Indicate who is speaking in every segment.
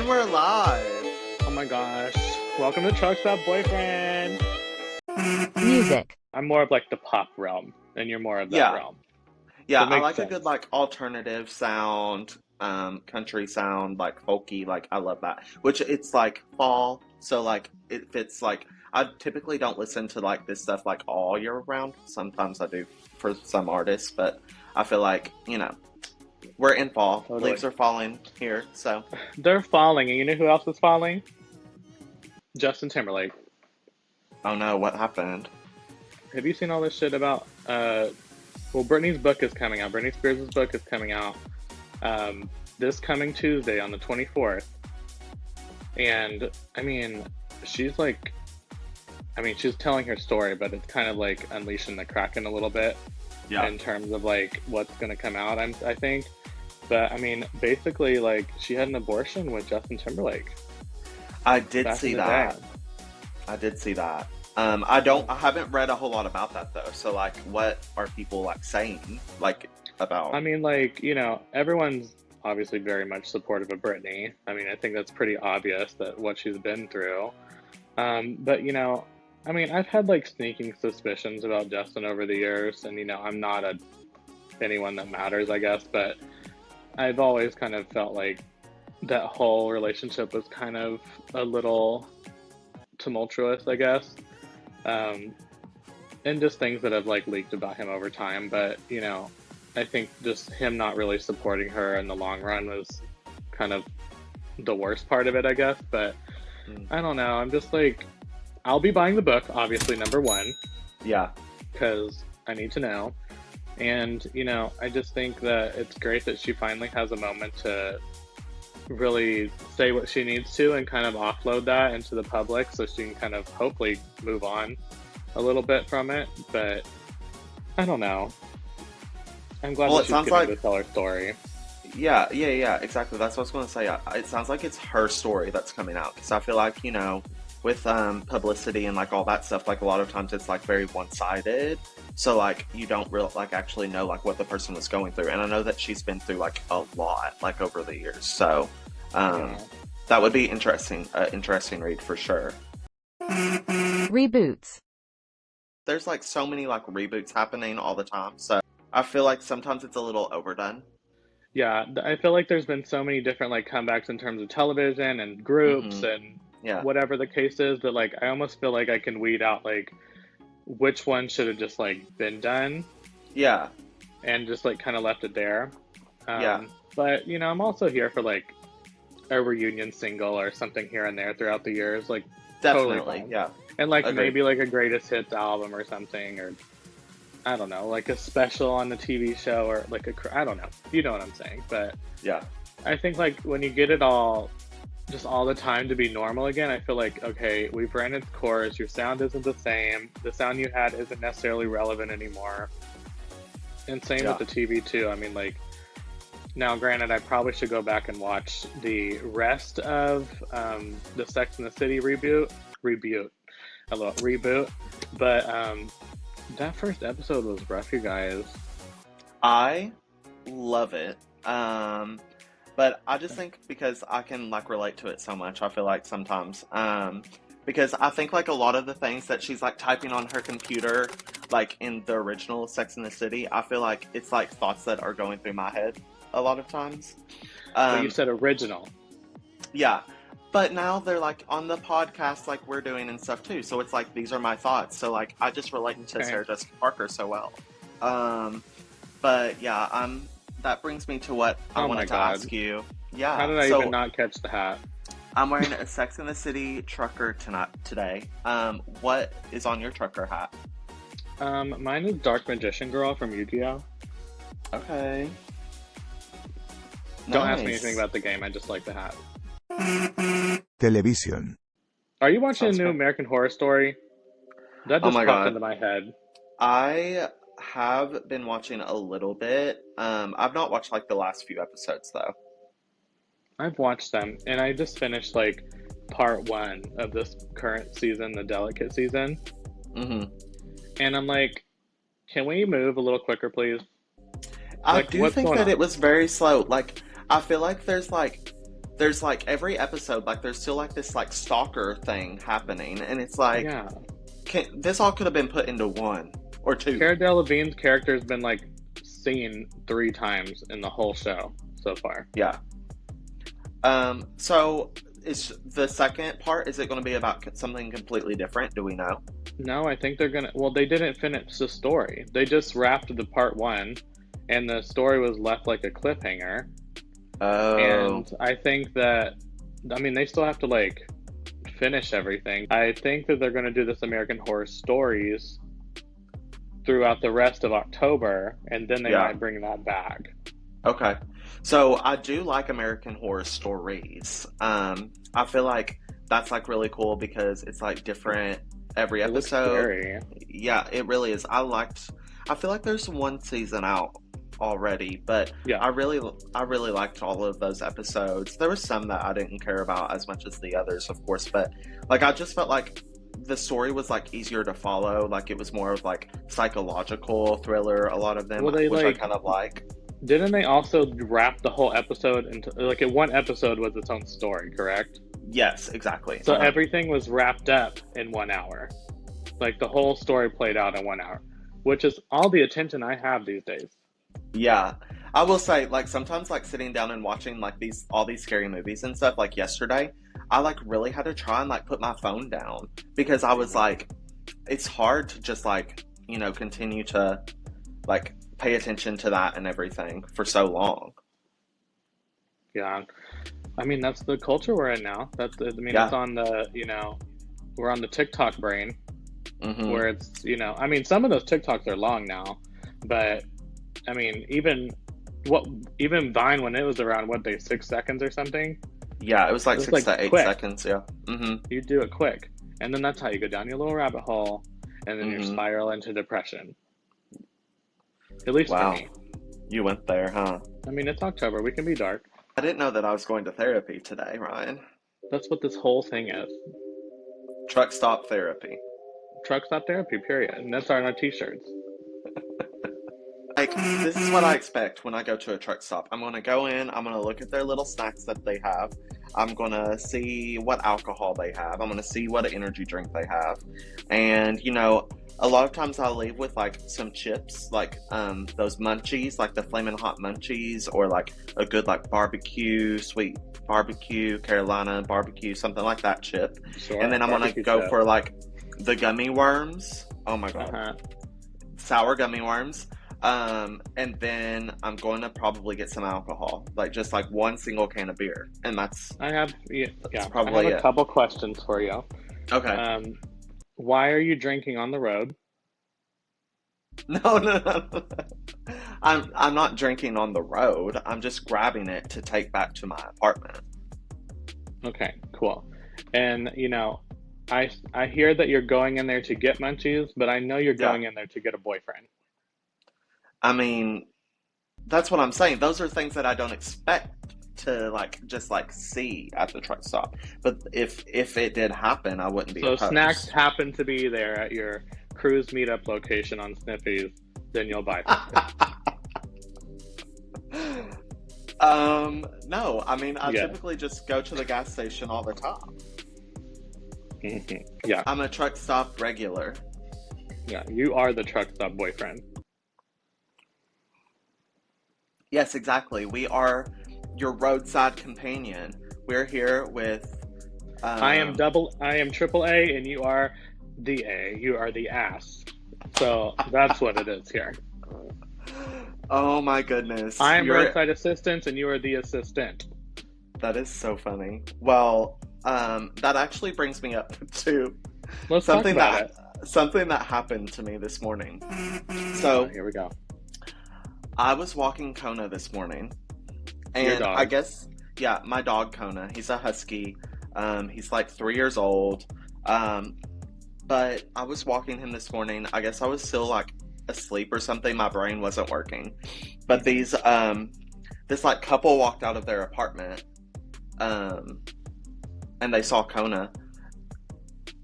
Speaker 1: And we're live.
Speaker 2: Oh my gosh. Welcome to Truckstop Boyfriend.
Speaker 3: Music.
Speaker 2: I'm more of like the pop realm, and you're more of that
Speaker 1: Yeah.
Speaker 2: realm.
Speaker 1: Yeah,
Speaker 2: So it
Speaker 1: I
Speaker 2: makes
Speaker 1: like a
Speaker 2: sense.
Speaker 1: good like alternative sound, country sound, like folky, like I love that. Which it's like fall, so like it fits like I typically don't listen to like this stuff like all year round. Sometimes I do for some artists, but I feel like, we're in fall.
Speaker 2: Totally.
Speaker 1: Leaves are falling here, so
Speaker 2: They're falling, and you know who else is falling? Justin Timberlake.
Speaker 1: oh no, what happened?
Speaker 2: Have you seen all this shit about Britney's book is coming out. Britney Spears' book is coming out this coming Tuesday on the 24th. And she's telling her story, but it's kind of like unleashing the Kraken a little bit in terms of like what's going to come out, I think. But basically, like, she had an abortion with Justin Timberlake.
Speaker 1: I did
Speaker 2: back
Speaker 1: see
Speaker 2: in the
Speaker 1: that.
Speaker 2: day.
Speaker 1: I did see that. I haven't read a whole lot about that though. So like, what are people like saying like about?
Speaker 2: Everyone's obviously very much supportive of Britney. I think that's pretty obvious that what she's been through. But I've had like sneaking suspicions about Justin over the years, and I'm not anyone that matters, I guess, but I've always kind of felt like that whole relationship was kind of a little tumultuous, I guess. And just things that have like leaked about him over time. But, I think just him not really supporting her in the long run was kind of the worst part of it, I guess. But I don't know. I'm just like, I'll be buying the book, obviously, number one.
Speaker 1: Yeah.
Speaker 2: Because I need to know. And, I just think that it's great that she finally has a moment to really say what she needs to and kind of offload that into the public so she can kind of hopefully move on a little bit from it. But I don't know. I'm glad that she's getting to tell her story.
Speaker 1: Yeah, exactly. That's what I was going to say. It sounds like it's her story that's coming out, because I feel like, with publicity and like all that stuff, like a lot of times it's like very one-sided. So like you don't really like actually know like what the person was going through. And I know that she's been through like a lot like over the years. So that would be interesting read for sure.
Speaker 3: Reboots.
Speaker 1: There's like so many like reboots happening all the time. So I feel like sometimes it's a little overdone.
Speaker 2: Yeah, I feel like there's been so many different like comebacks in terms of television and groups and whatever the case is, that like I almost feel like I can weed out like which one should have just like been done.
Speaker 1: Yeah.
Speaker 2: And just like kind of left it there.
Speaker 1: Yeah.
Speaker 2: But I'm also here for like a reunion single or something here and there throughout the years. Like
Speaker 1: definitely,
Speaker 2: totally
Speaker 1: yeah.
Speaker 2: And like
Speaker 1: Agreed.
Speaker 2: maybe like a greatest hits album or something, or I don't know, like a special on the TV show, or like I don't know. You know what I'm saying? But
Speaker 1: yeah,
Speaker 2: I think like when you get it all just all the time to be normal again, I feel like, okay, we've ran its course. Your sound isn't the same. The sound you had isn't necessarily relevant anymore. And same with the TV too. Like, now granted, I probably should go back and watch the rest of the Sex and the City reboot. But that first episode was rough, you guys.
Speaker 1: I love it. But I just think because I can like relate to it so much, I feel like sometimes, because I think like a lot of the things that she's like typing on her computer, like in the original Sex and the City, I feel like it's like thoughts that are going through my head a lot of times.
Speaker 2: But you said original.
Speaker 1: Yeah. But now they're like on the podcast like we're doing and stuff too. So it's like, these are my thoughts. So like, I just relate to Sarah Jessica Parker so well. But yeah, that brings me to what I wanted to ask you. Yeah.
Speaker 2: How did I even not catch the hat?
Speaker 1: I'm wearing a Sex and the City trucker today. What is on your trucker hat?
Speaker 2: Mine is Dark Magician Girl from Yu-Gi-Oh!
Speaker 1: Okay.
Speaker 2: Don't ask me anything about the game, I just like the hat.
Speaker 4: Television.
Speaker 2: Are you watching a new American Horror Story? That just popped into my head.
Speaker 1: I have been watching a little bit. I've not watched like the last few episodes though.
Speaker 2: I've watched them, and I just finished like part 1 of this current season, the Delicate season.
Speaker 1: Mm-hmm.
Speaker 2: And I'm like, can we move a little quicker, please?
Speaker 1: I do think that it was very slow. Like, I feel like there's like there's like every episode, like there's still like this like stalker thing happening, and it's like,
Speaker 2: Yeah.
Speaker 1: this all could have been put into one or two.
Speaker 2: Cara Delevingne's character has been like seen 3 times in the whole show so far.
Speaker 1: Yeah. So is the second part, is it going to be about something completely different? Do we know?
Speaker 2: No, I think they're gonna. Well, they didn't finish the story. They just wrapped the part 1, and the story was left like a cliffhanger.
Speaker 1: Oh.
Speaker 2: And I think that, I mean, they still have to like finish everything. I think that they're going to do this American Horror Stories throughout the rest of October, and then they might bring that back.
Speaker 1: Okay. So I do like American Horror Stories. I feel like that's like really cool because it's like different every episode. Yeah, it really is. I feel like there's one season out already, but
Speaker 2: yeah,
Speaker 1: I really liked all of those episodes. There was some that I didn't care about as much as the others, of course, but like I just felt like the story was like easier to follow. Like it was more of like psychological thriller, a lot of them, which I kind of like.
Speaker 2: Didn't they also wrap the whole episode into like one episode was its own story, correct?
Speaker 1: Yes, exactly.
Speaker 2: So everything was wrapped up in 1 hour. Like the whole story played out in 1 hour, which is all the attention I have these days.
Speaker 1: Yeah. I will say, like, sometimes, like, sitting down and watching, like, all these scary movies and stuff, like, yesterday, I, like, really had to try and, like, put my phone down. Because I was, like, it's hard to just, like, you know, continue to, like, pay attention to that and everything for so long.
Speaker 2: Yeah. I mean, that's the culture we're in now. It's on the, you know, we're on the TikTok brain. Mm-hmm. Where it's, you know, I mean, some of those TikToks are long now. But, I mean, even Vine, when it was around, 6 seconds or something?
Speaker 1: Yeah, it was like 6 to 8 seconds, yeah. Mm-hmm.
Speaker 2: You do it quick. And then that's how you go down your little rabbit hole, and then you spiral into depression. At least for me.
Speaker 1: You went there, huh?
Speaker 2: I mean, it's October. We can be dark.
Speaker 1: I didn't know that I was going to therapy today, Ryan.
Speaker 2: That's what this whole thing is.
Speaker 1: Truckstop therapy.
Speaker 2: Truckstop therapy, period. And that's on our t-shirts.
Speaker 1: Like, this is what I expect when I go to a truck stop. I'm going to go in, I'm going to look at their little snacks that they have. I'm going to see what alcohol they have. I'm going to see what energy drink they have. And, you know, a lot of times I'll leave with, like, some chips, like, those munchies, like the Flamin' Hot Munchies, or, like, a good, like, barbecue, sweet barbecue, Carolina barbecue, something like that chip.
Speaker 2: Sure,
Speaker 1: and then I'm going to go for, like, the gummy worms. Oh, my God.
Speaker 2: Uh-huh.
Speaker 1: Sour gummy worms. And then I'm going to probably get some alcohol, like just like one single can of beer, and that's probably
Speaker 2: a couple questions for you.
Speaker 1: Okay.
Speaker 2: Why are you drinking on the road?
Speaker 1: No. I'm not drinking on the road. I'm just grabbing it to take back to my apartment.
Speaker 2: Okay, cool. And you know, I hear that you're going in there to get munchies, but I know you're going in there to get a boyfriend.
Speaker 1: I mean, that's what I'm saying. Those are things that I don't expect to like just like see at the truck stop. But if it did happen, I wouldn't be opposed.
Speaker 2: So snacks happen to be there at your cruise meetup location on Sniffy's, then you'll buy something.
Speaker 1: No. I mean, I typically just go to the gas station all the time.
Speaker 2: Mm-hmm. Yeah.
Speaker 1: I'm a truck stop regular.
Speaker 2: Yeah, you are the truck stop boyfriend.
Speaker 1: Yes, exactly. We are your roadside companion. We're here with...
Speaker 2: I am triple A, and you are the A. You are the ass. So that's what it is here.
Speaker 1: Oh my goodness.
Speaker 2: I am roadside assistance, and you are the assistant.
Speaker 1: That is so funny. Well, that actually brings me up to
Speaker 2: something
Speaker 1: that happened to me this morning. So
Speaker 2: here we go.
Speaker 1: I was walking Kona this morning, and I guess, my dog Kona, he's a husky, he's like 3 years old, but I was walking him this morning. I guess I was still like asleep or something, my brain wasn't working, but this like couple walked out of their apartment, and they saw Kona,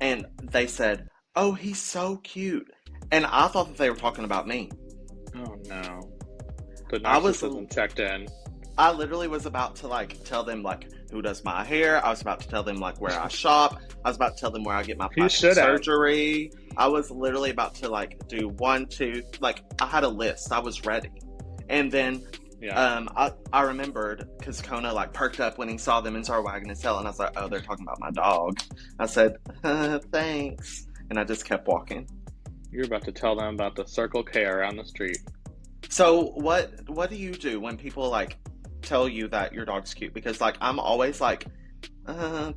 Speaker 1: and they said, "Oh, he's so cute," and I thought that they were talking about me.
Speaker 2: Oh no. The narcissism checked in.
Speaker 1: I literally was about to like tell them like who does my hair. I was about to tell them like where I shop. I was about to tell them where I get my
Speaker 2: You
Speaker 1: plastic
Speaker 2: should have.
Speaker 1: surgery. I was literally about to like do one, two, like I had a list. I was ready. And then
Speaker 2: Yeah.
Speaker 1: I remembered because Kona like perked up when he saw them and started wagging his tail, and I was like, "Oh, they're talking about my dog." I said, "Thanks," and I just kept walking.
Speaker 2: You're about to tell them about the Circle K around the street.
Speaker 1: So what do you do when people like tell you that your dog's cute? Because like I'm always like,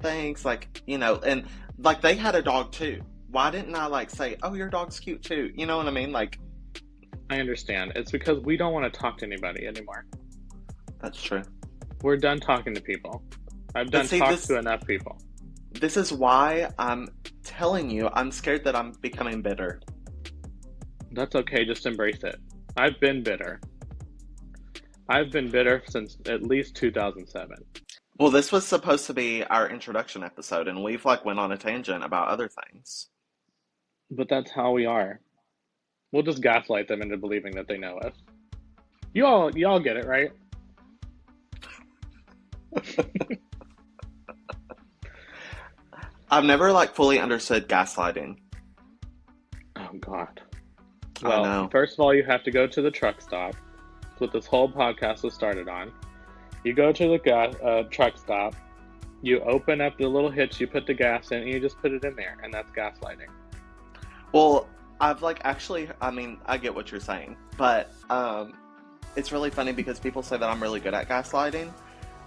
Speaker 1: thanks, like and like they had a dog too. Why didn't I like say, "Oh, your dog's cute too"? You know what I mean? Like
Speaker 2: I understand. It's because we don't want to talk to anybody anymore.
Speaker 1: that's true.
Speaker 2: We're done talking to people. I've
Speaker 1: But
Speaker 2: done
Speaker 1: see,
Speaker 2: talks to enough people.
Speaker 1: this is why I'm telling you, I'm scared that I'm becoming bitter.
Speaker 2: That's okay, just embrace it. I've been bitter. I've been bitter since at least 2007.
Speaker 1: Well, this was supposed to be our introduction episode, and we've like went on a tangent about other things.
Speaker 2: But that's how we are. We'll just gaslight them into believing that they know us. You all get it, right?
Speaker 1: I've never like fully understood gaslighting.
Speaker 2: Oh God.
Speaker 1: I
Speaker 2: Well,
Speaker 1: know.
Speaker 2: first of all, you have to go to the truck stop. That's what this whole podcast was started on. You go to the truck stop. You open up the little hitch you put the gas in, and you just put it in there, and that's gaslighting.
Speaker 1: Well, I've like actually, I mean, I get what you're saying, but it's really funny because people say that I'm really good at gaslighting,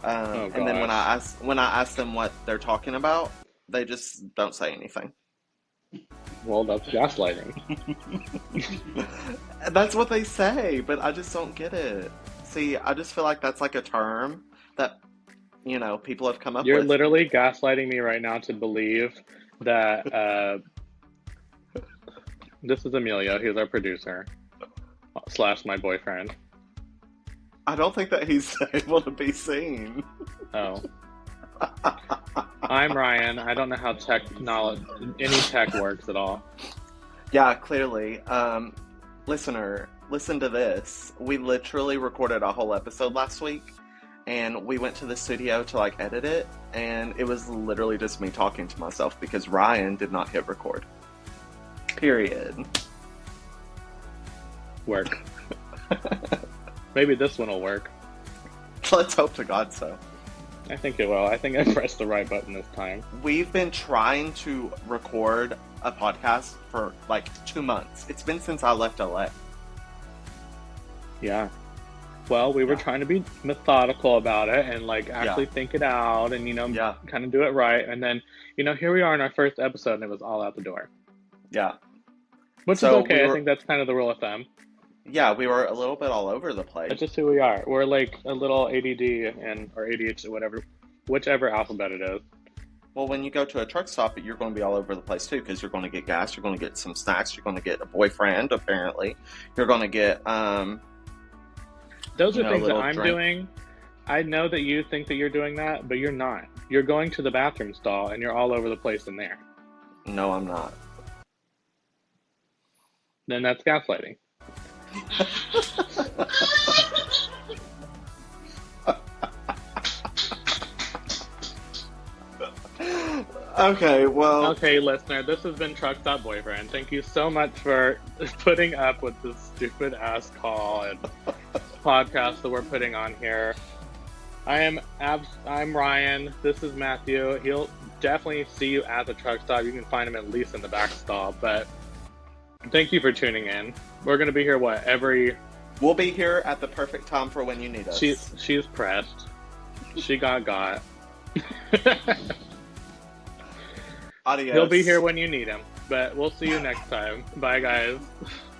Speaker 2: Oh
Speaker 1: and then
Speaker 2: gosh.
Speaker 1: when I ask them what they're talking about, they just don't say anything.
Speaker 2: Well, that's gaslighting.
Speaker 1: That's what they say, but I just don't get it. See, I just feel like that's like a term that people have come up
Speaker 2: You're
Speaker 1: with.
Speaker 2: literally gaslighting me right now to believe that this is Emilio. He's our producer / my boyfriend.
Speaker 1: I don't think that he's able to be seen.
Speaker 2: Oh. I'm Ryan. I don't know how any tech works at all.
Speaker 1: Yeah, clearly. Listener, listen to this. We literally recorded a whole episode last week, and we went to the studio to like edit it, and it was literally just me talking to myself because Ryan did not hit record. Period.
Speaker 2: Work. Maybe this one will work.
Speaker 1: Let's hope to God so.
Speaker 2: I think it will. I think I pressed the right button this time.
Speaker 1: We've been trying to record a podcast for like 2 months. It's been since I left LA.
Speaker 2: Yeah. Well, we were
Speaker 1: Yeah.
Speaker 2: trying to be methodical about it and like actually think it out and
Speaker 1: Yeah.
Speaker 2: kind of do it right. And then here we are in our first episode and it was all out the door.
Speaker 1: Yeah.
Speaker 2: Which
Speaker 1: So
Speaker 2: is okay.
Speaker 1: we
Speaker 2: I think that's kind of the rule of thumb.
Speaker 1: Yeah, we were a little bit all over the place.
Speaker 2: That's just who we are. We're like a little ADD or ADHD, whichever alphabet it is.
Speaker 1: Well, when you go to a truck stop, you're going to be all over the place too, because you're going to get gas, you're going to get some snacks, you're going to get a boyfriend, apparently. You're going to get,
Speaker 2: Those are
Speaker 1: a
Speaker 2: things that
Speaker 1: little
Speaker 2: I'm
Speaker 1: drink.
Speaker 2: doing. I know that you think that you're doing that, but you're not. You're going to the bathroom stall and you're all over the place in there.
Speaker 1: No, I'm not.
Speaker 2: Then that's gaslighting.
Speaker 1: Okay, well,
Speaker 2: Okay, listener, this has been Truckstop Boyfriend. Thank you so much for putting up with this stupid ass call and podcast that we're putting on here. I'm Ryan. This is Matthew. He'll definitely see you at the truck stop. You can find him at least in the back stall. But thank you for tuning in. We're gonna be here
Speaker 1: we'll be here at the perfect time for when you need us.
Speaker 2: She's pressed. She got.
Speaker 1: Adios.
Speaker 2: He'll be here when you need him. But we'll see you next time. Bye, guys.